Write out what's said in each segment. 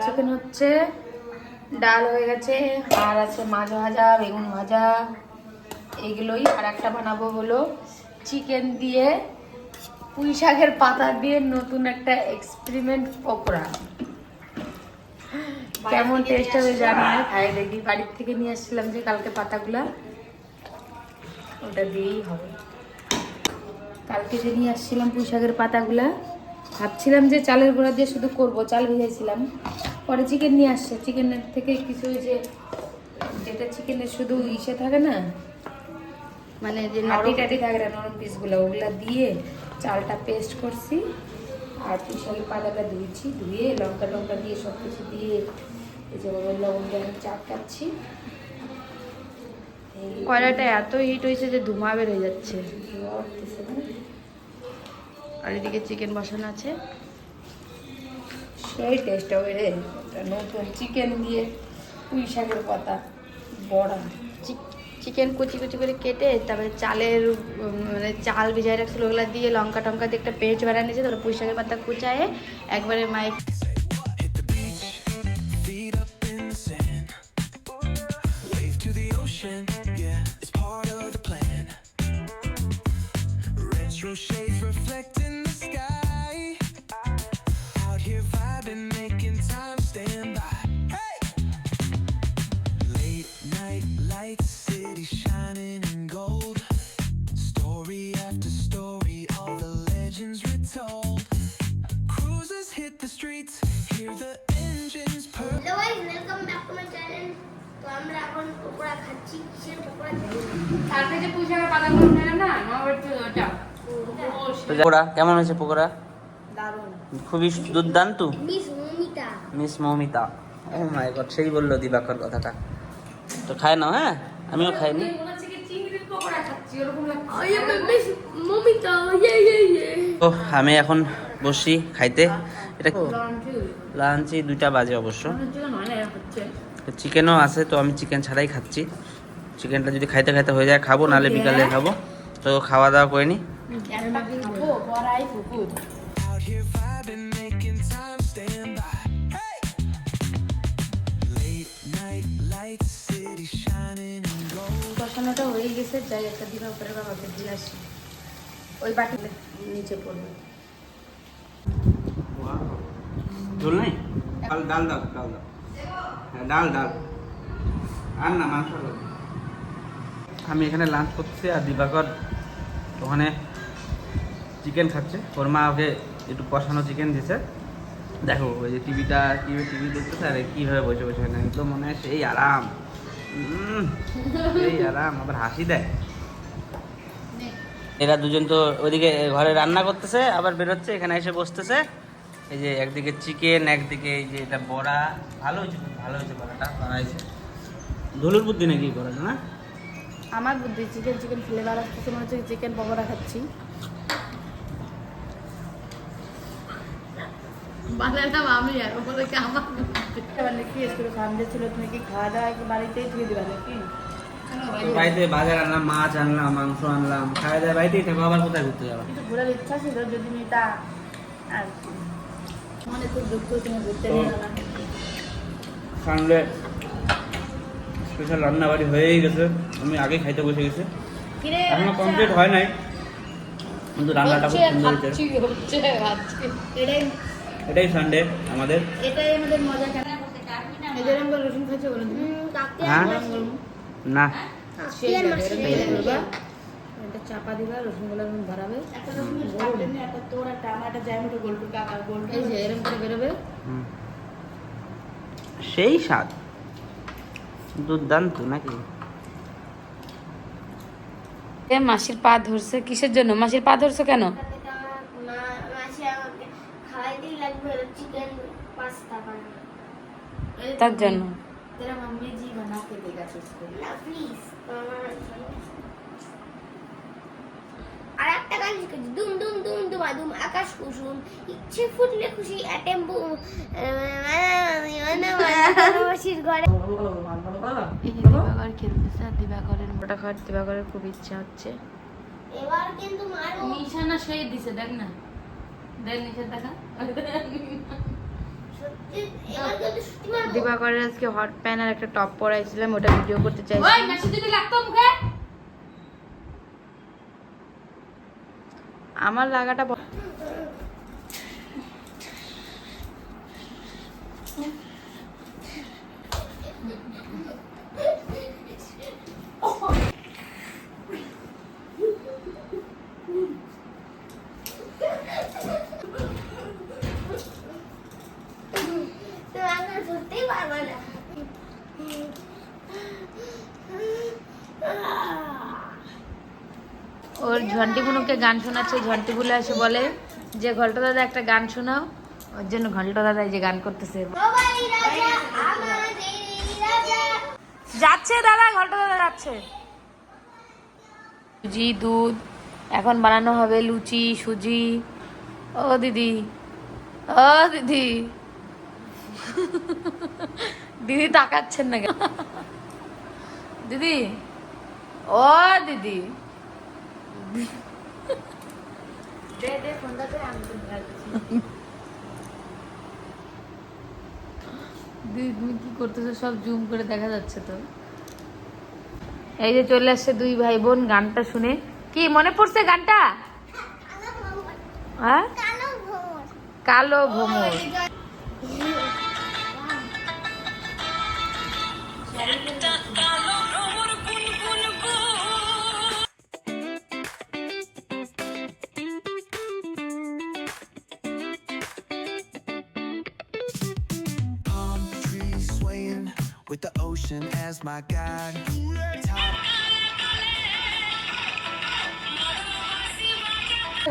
Chicken হচ্ছে, ডাল হয়ে গেছে, আর আছে মাছ ভাজা, বেগুন ভাজা, এগুলোই। আর একটা বানাবো হলো চিকেন দিয়ে পুঁই শাকের পাতা দিয়ে নতুন একটা এক্সপেরিমেন্ট পকোড়া। কেমন টেস্ট হবে জানি না, খাই দেখি। বাড়ির থেকে নিয়ে আসছিলাম যে কালকে পাতাগুলা, ওটা দিয়েই হবে। কালকে যে নিয়ে আসছিলাম পুঁই শাকের পাতাগুলা, ভাবছিলাম যে চালের গুঁড়া দিয়ে শুধু করব, চাল ভিজাইছিলাম। পরে চিকেন নিয়ে আসছে, চিকেনের থেকে কিছু যে যেটা চিকেনের শুধু ইসে থাকে না, মানে যে নাটি টাটি থাকে না, নরম পিসগুলো, ওগুলা দিয়ে চালটা পেস্ট করছি। আর পুঁই শাকের পাতাটা ধুয়েছি, ধুয়ে লঙ্কা টঙ্কা দিয়ে সব কিছু দিয়ে এই যে লবণ দিয়ে আমি চাটকাচ্ছি। কয়লাটা এত হিট হয়েছে যে ধুমা বের হয়ে যাচ্ছে। আর এদিকে চিকেন বসানো আছে। সেই টেস্ট হবে রে, নতুন চিকেন দিয়ে পুঁই শাকের পাতা বড়া। চিকেন কুচি কুচি করে কেটে তারপরে চালের মানে চাল ভিজাই রাখছিল, ওগুলো দিয়ে লঙ্কা টঙ্কা দিয়ে একটা পেস্ট বানিয়ে নিয়েছে। তারপরে পুঁই শাকের পাতা কুচায়ে একবারে mic shades reflecting the sky. Out here vibing, making time stand by. Hey! Late night lights, city shining in gold. Story after story, all the legends retold. Cruisers hit the streets, hear the engines purr. Hello guys, welcome back to my channel. তো আমরা এখন পকোড়া খাচ্ছি। কিসের পকোড়া খাচ্ছি? কালকে যে পুঁই শাকের পাতাগুলো নিলাম না, আমার তো ওটা পকোড়া কেমন হয়েছে? পকোড়া দারুণ। খুবই দুর্দান্ত। মিস মমিতা। মিস মৌমিতা, ও মাই গড, সেই বললো দিবাকর কথাটা। তো খায় না? হ্যাঁ, আমিও খাইনি। চিংড়ির পকোড়া খাচ্ছি, ওরকম লাগছে। মিস মমিতা, তো আমি এখন বসি খাইতে। এটা লাঞ্চে 2টা বাজে অবশ্য। চিকেনও আছে, তো আমি চিকেন ছাড়াই খাচ্ছি। চিকেনটা যদি খাইতে খাইতে হয়ে যায় খাবো, নাহলে বিকালে খাবো। তো খাওয়া দাওয়া করে নি। Out here vibing, making time stand by. Hey! Late night lights, city shining in gold. বসানোটা হয়ে গেছে, যাই একটা দিন উপরে বাবাকে দিয়ে আসি। ওই বাটি নিচে পড়বে। ঝোল নাই? ডাল ডাল দাও, ডাল দাও। হ্যাঁ, ডাল ডাল। আর না, মাংস দাও। আমি এখানে লাঞ্চ করছি, আর দিবাকর ওখানে চিকেন খাচ্ছে। ওর মা ওকে একটু কষানো চিকেন দিছে। দেখো ওই যে টিভি দেখতেছে, আর কীভাবে বসে বসে না, একদম মনে হয় সেই আরাম। সেই আরাম, আবার হাসি দেয়। এরা দুজন তো ওইদিকে ঘরে রান্না করতেছে, আবার বেরোচ্ছে, এখানে এসে বসতেছে। এই যে একদিকে চিকেন, একদিকে এই যে এটা বড়া। ভালো হয়েছে, খুব ভালো হয়েছে বড়াটা, বানাইছে। ধুলুর বুদ্ধি নাকি বড়াটা, না? আমার বুদ্ধি, চিকেন চিকেন ফ্লেভার আসতেছে, মনে হচ্ছে চিকেন পকোড়া খাচ্ছি। বানালাম আমি, আর ওগুলো কি আমার কি স্কুলে সামনে ছিল, তুমি কি খাওয়া দাওয়া বাড়িতেই ধুয়ে দিবা নাকি? বাড়িতে বাজার আনলাম, মাছ আনলাম, মাংস আনলাম, খাওয়া দাওয়া বাড়িতেই থাকবো, আবার কোথায় ঘুরতে যাবো? কিন্তু ঘোরার ইচ্ছা ছিল, যদি মেয়েটা আর মনে খুব দুঃখ, তুমি ঘুরতে নিয়ে গেলাম। সানডে স্পেশাল রান্না বাড়ি হয়েই গেছে, আমি আগে খাইতে বসে গেছি। এখনো কমপ্লিট হয় নাই, কিন্তু রান্নাটা খুব সুন্দর হয়েছে। এটাই সানডে আমাদের। এটাই আমাদের মজা। কেন এদের আমরা রসুন খাইছে বলে তুমি? হ্যাঁ না, এটা চাপা দিবা, রসুনগুলো ধরাবে, একটা তোর একটা আমার একটা জ্যামিটো গোলটু কাকা গোলটু, এই যে এরকম করে বেরোবে। সেই স্বাদ, দুর্দান্ত নাকি? মাসির পা ধরছে কিসের জন্য? মাসির পা ধরছে কেন? মাসি আমাকে খাওয়াইতেই লাগবে চিকেন পাস্তা বানানো। তার জন্য। তেরা মাম্মি জি বানা কে দেগা তুঝকো। না প্লিজ, আর একটা গান শিখেছি, দুম দুম দুম দুম আকাশ কুসুম, ইচ্ছে ফুটলে খুশি অ্যাটেম্বু মাসির ঘরে। দিবাকর খেলতেছে, আর দিবাকরের মোটা খাওয়ার দিবাকরের খুব ইচ্ছা হচ্ছে। এবার কিন্তু মারো। নিশানা সেই দিছে, দেখ না, দেখ নিশা দেখা। সত্যি এবার কিন্তু সত্যি মারবো। দিবাকরের আজকে হট প্যান্ট আর একটা টপ পরাইছিলাম, ওটা ভিডিও করতে চাইছি। ওই মেশিন যদি লাগতো মুখে। আমার লাগাটা তোমাকে ধরতেই পারবো না। ওর ঝন্টি বুনুকে গান শোনাচ্ছে, ঝন্টি বুলে এসে বলে যে ঘন্টা দাদা একটা গান শোনাও, ওর জন্য ঘন্টা দাদা এই যে গান করতেছে। সবাই রাজা, আমাদের রাজা। যাচ্ছে দাদা, ঘন্টা দাদা যাচ্ছে। সুজি দুধ এখন বানানো হবে, লুচি সুজি। ও দিদি, ও দিদি, দিদি তাকাচ্ছেন না কেন? দিদি, ও দিদি, দে দে ফোনটা দে, আমি তো যাচ্ছি। দিদি তুমি কি করতেছো? সব জুম করে দেখা যাচ্ছে তো। এই যে চলে আসছে দুই ভাই বোন গানটা শুনে। কি মনে পড়ছে গানটা? হ্যাঁ, কালো ভোর। কালো ভ্রমর। Palm trees swaying with the ocean as my guide.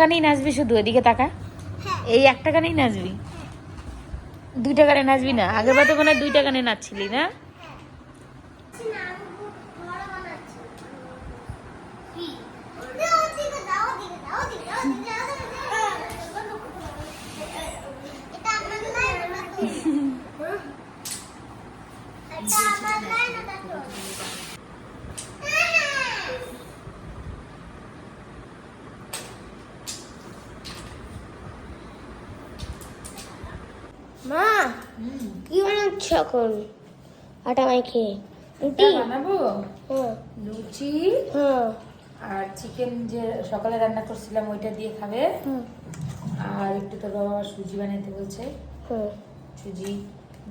গানেই নাচবি শুধু? এদিকে তাকা, এই একটা গানেই নাচবি? দুইটা গানে নাচবি না? আগের বার তো মনে হয় দুইটা গানে নাচছিলি না? কি? দাও দিকে, দাও দিকে, দাও দিকে, দাও দিকে, দাও দিকে। এটা আমার লাইন না তো। এটা আমার লাইন না তো। মা কি বানাচ্ছ এখন? আটা মাইখে রুটি? বানাবো হ্যাঁ লুচি হ্যাঁ আর চিকেন যে সকালে রান্না করছিলাম ওইটা দিয়ে খাবে। হুম আর একটু তোর বাবা সুজি বানাইতে বলছে, হুম। সুজি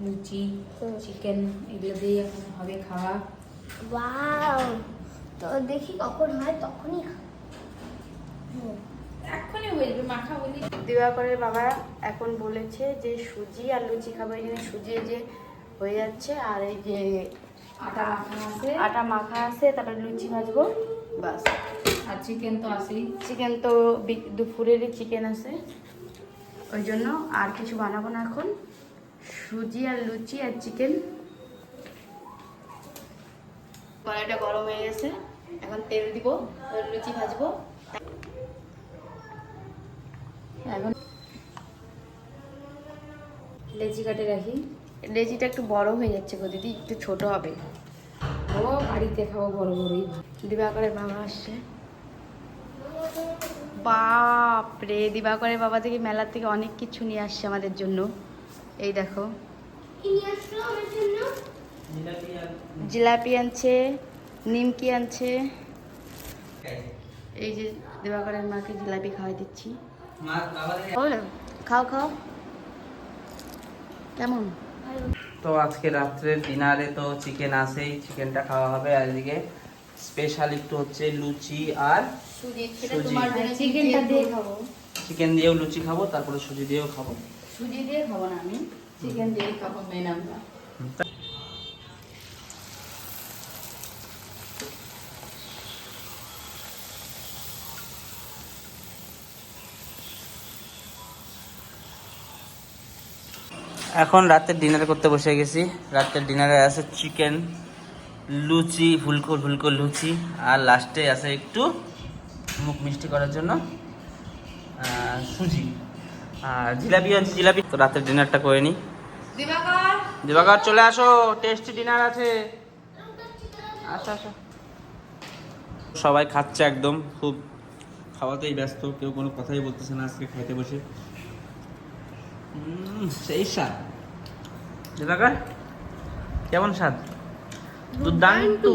লুচি হুম। চিকেন এগুলো দিয়ে এখন হবে খাওয়া। ওয়াও, তো দেখি কখন হয় তখনই খাবো। এখনই হয়ে যাবে, মাখা বলি। দিবাকরের বাবা এখন বলেছে যে সুজি আর লুচি খাবো, এই জন্য সুজি যে হয়ে যাচ্ছে, আর এই যে আটা মাখা আছে, আটা মাখা আছে, তারপরে লুচি ভাজবো বাস। আর চিকেন তো আছেই। চিকেন তো দুপুরেরই চিকেন আছে, ওই জন্য আর কিছু বানাবো না এখন। সুজি আর লুচি আর চিকেন। কড়াইটা গরম হয়ে গেছে, এখন তেল দিব, লুচি ভাজবো। এখন লেচি কাটে রাখি। লেচিটা একটু বড় হয়ে যাচ্ছে গো দিদি, একটু ছোট হবে। ও বাড়িতে খাবো বড় বড়ই। দিবাকরের বাবা আসছে। বাপরে, দিবাকরের বাবা থেকে মেলার থেকে অনেক কিছু নিয়ে আসছে আমাদের জন্য। এই দেখো, কি নিয়ে আসলো আমার জন্য? জিলাপি আনছে, নিমকি আনছে। এই যে দিবাকরের মাকে জিলাপি খাওয়াই দিচ্ছি। খাও খাও, কেমন? তো আজকে রাত্রের ডিনারে তো চিকেন আছেই, চিকেনটা খাওয়া হবে। আর এদিকে স্পেশাল একটু হচ্ছে লুচি আর সুজি। চিকেনটা দিয়ে খাবো, চিকেন দিয়েও লুচি খাবো, তারপরে সুজি দিয়েও খাবো। সুজি দিয়ে খাবো না, আমি চিকেন দিয়ে খাবো মেন আমরা। এখন রাতের ডিনার করতে বসে গেছি। রাতের ডিনারে আছে চিকেন, লুচি, ফুলকো ফুলকো লুচি, আর লাস্টে আছে একটু মুখ মিষ্টি করার জন্য সুজি আর জিলাপি আছে। জিলাপি তো রাতের ডিনারটা করে নিই। দিবাকর চলে আসো, টেস্টি ডিনার আছে। আসো আসো। সবাই খাচ্ছে একদম, খুব খাওয়াতেই ব্যস্ত, কেউ কোনো কথাই বলতেছে না আজকে খাইতে বসে। সেই স্বাদ। দিবাকর কেমন স্বাদ? দুর্দান্ত।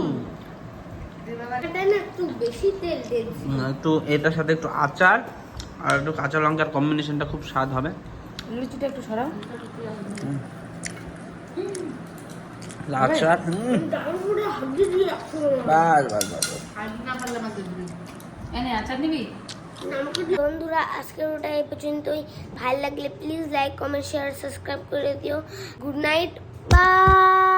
এটা না একটু বেশি তেল দিয়েছি। একটু এটার সাথে একটু আচার আর একটু কাঁচা লঙ্কার কম্বিনেশনটা খুব স্বাদ হবে। লুচিটা একটু সরাও। আচার পুরো হাগি দিয়ে রাখছো। এনে আচার নিবি? বন্ধুরা আজকের ওটা এই পর্যন্তই। ভালো লাগলে please like comment share subscribe করে দিও। Good night, by.